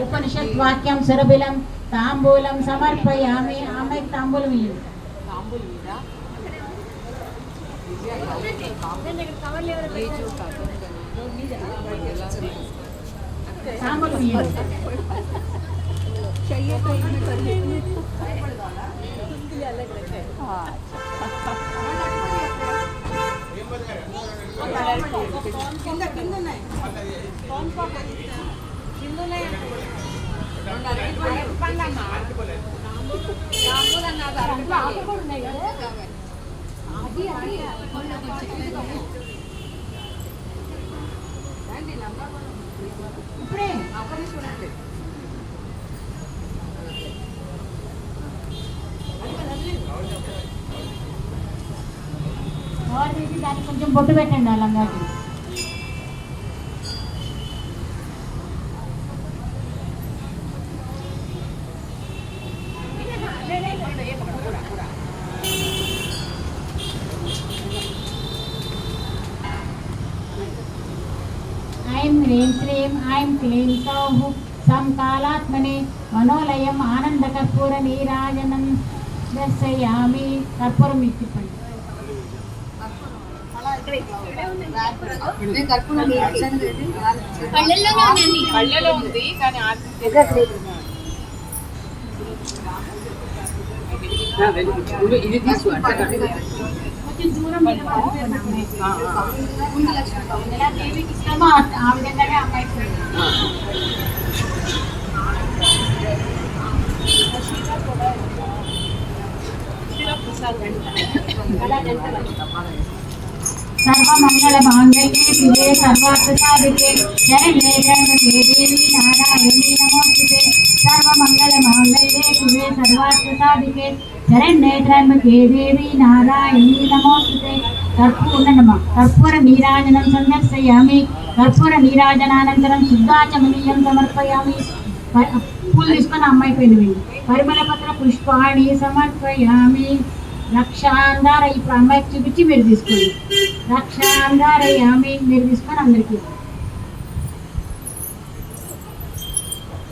ఉపనిషత్ వాక్యం సురభిలం తాంబూలం సమర్పయామి. ఆమెకు తాంబూలం ఇయ్యండి. తాంబూలం ఇయ్యండి. దానికి కొంచెం బొట్టు పెట్టండి వాళ్ళందరికీ. ఐం హ్రీం శ్రీం ఐం క్లీం సౌః సంకాలాత్మనే మనోలయం ఆనందకర్పూర నీరాజనం దర్శయామి. కర్పూరం మీకు తిప్పండి. పళ్ళలో ఉంది కానీ ఇది తీసు కొంచెం దూరం దేవికి ఇష్టమో ఆ విధంగానే అమ్మాయి సర్వమంగళ మాంగళ్యే శివే సర్వార్థసాధికే శరణ్యే త్ర్యంబకే దేవి నారాయణీ నమోస్తుతే. సర్వమంగళ మాంగళ్యే శివే సర్వార్థసాధికే శరణ్యే త్ర్యంబకే దేవి నారాయణీ నమోస్తుతే. కర్పూర నీరాజనం సందర్శయామి. కర్పూర నీరాజనానంతరం శుద్ధాచమనీయం సమర్పయామి. పూలు తీసుకొని అమ్మాయి పెళ్ళి పరిమళపత్ర పుష్పాణి సమర్పయామి. రక్షాంధార ఇప్పుడు అమ్మాయికి చూపించి మీరు తీసుకోండి. రక్షాంధారయామి మీరు తీసుకొని అందరికీ